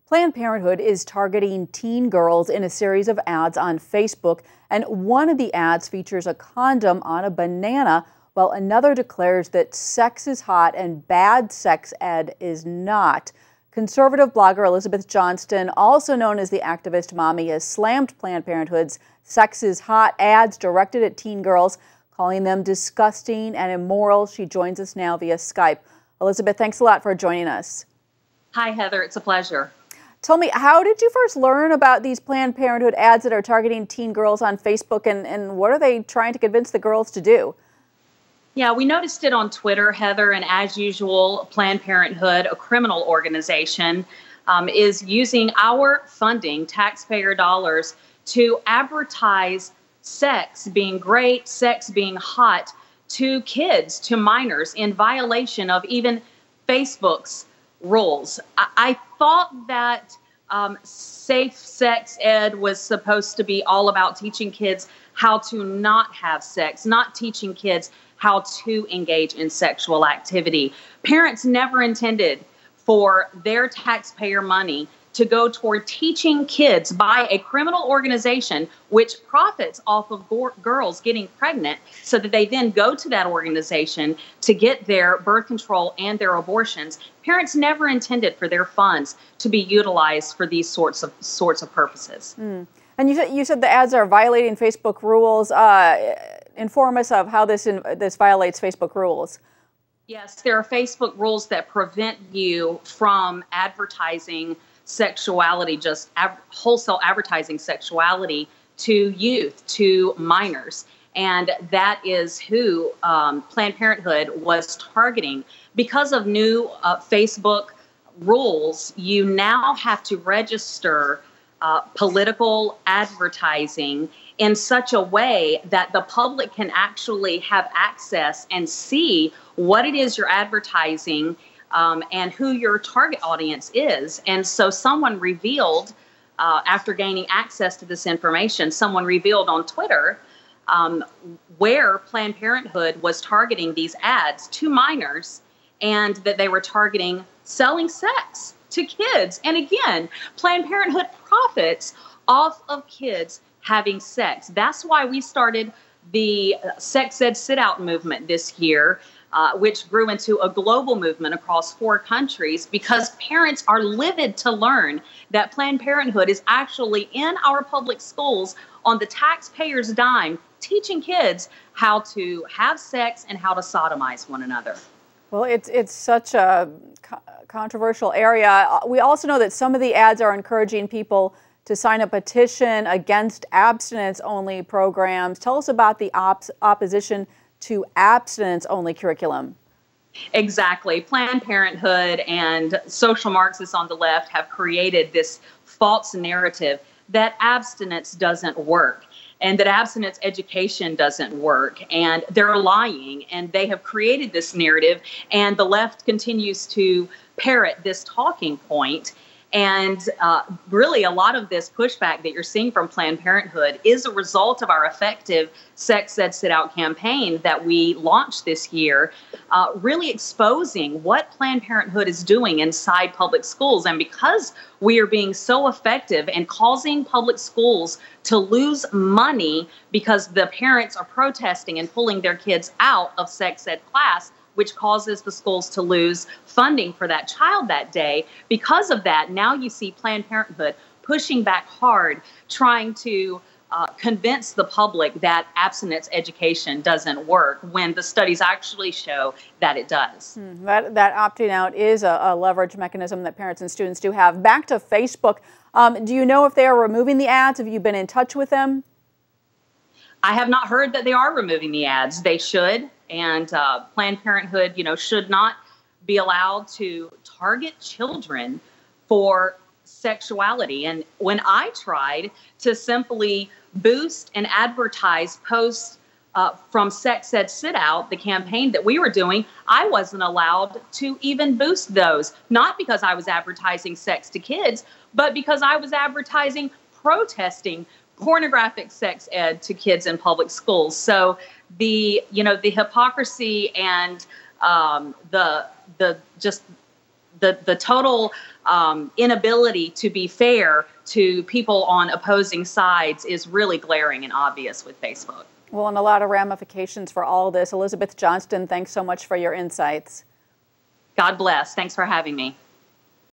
Planned Parenthood is targeting teen girls in a series of ads on Facebook, and one of the ads features a condom on a banana, while another declares that sex is hot and bad sex ed is not. Conservative blogger Elizabeth Johnston, also known as the activist mommy, has slammed Planned Parenthood's Sex is Hot ads directed at teen girls, calling them disgusting and immoral. She joins us now via Skype. Elizabeth, thanks a lot for joining us. Hi, Heather. It's a pleasure. Tell me, how did you first learn about these Planned Parenthood ads that are targeting teen girls on Facebook, and what are they trying to convince the girls to do? Yeah, we noticed it on Twitter, Heather, and as usual, Planned Parenthood, a criminal organization, is using our funding, taxpayer dollars, to advertise sex being great, sex being hot to kids, to minors, in violation of even Facebook's rules. I thought that safe sex ed was supposed to be all about teaching kids how to not have sex, not teaching kids how to engage in sexual activity. Parents never intended for their taxpayer money to go toward teaching kids by a criminal organization which profits off of girls getting pregnant so that they then go to that organization to get their birth control and their abortions. Parents never intended for their funds to be utilized for these sorts of purposes. And you said the ads are violating Facebook rules. Inform us of how this violates Facebook rules. Yes, there are Facebook rules that prevent you from advertising sexuality, just wholesale advertising sexuality to youth, to minors. And that is who Planned Parenthood was targeting. Because of new Facebook rules, you now have to register political advertising in such a way that the public can actually have access and see what it is you're advertising and who your target audience is. And so someone revealed, after gaining access to this information, someone revealed on Twitter where Planned Parenthood was targeting these ads to minors, and that they were targeting selling sex to kids. And again, Planned Parenthood profits off of kids having sex. That's why we started the Sex Ed Sit Out movement this year, which grew into a global movement across 4 countries, because parents are livid to learn that Planned Parenthood is actually in our public schools on the taxpayers' dime, teaching kids how to have sex and how to sodomize one another. Well, it's such a controversial area. We also know that some of the ads are encouraging people to sign a petition against abstinence-only programs. Tell us about the opposition to abstinence-only curriculum. Exactly. Planned Parenthood and social Marxists on the left have created this false narrative that abstinence doesn't work, and that abstinence education doesn't work, and they're lying, and they have created this narrative, and the left continues to parrot this talking point. And really, a lot of this pushback that you're seeing from Planned Parenthood is a result of our effective Sex Ed Sit Out campaign that we launched this year, really exposing what Planned Parenthood is doing inside public schools. And because we are being so effective and causing public schools to lose money because the parents are protesting and pulling their kids out of sex ed class, which causes the schools to lose funding for that child that day. Because of that, now you see Planned Parenthood pushing back hard, trying to convince the public that abstinence education doesn't work, when the studies actually show that it does. That opting out is a leverage mechanism that parents and students do have. Back to Facebook, do you know if they are removing the ads? Have you been in touch with them? I have not heard that they are removing the ads. They should. And Planned Parenthood, should not be allowed to target children for sexuality. And when I tried to simply boost and advertise posts from Sex Ed Sit Out, the campaign that we were doing, I wasn't allowed to even boost those. Not because I was advertising sex to kids, but because I was advertising protesting pornographic sex ed to kids in public schools. So the hypocrisy and the the total inability to be fair to people on opposing sides is really glaring and obvious with Facebook. Well, and a lot of ramifications for all this. Elizabeth Johnston, thanks so much for your insights. God bless. Thanks for having me.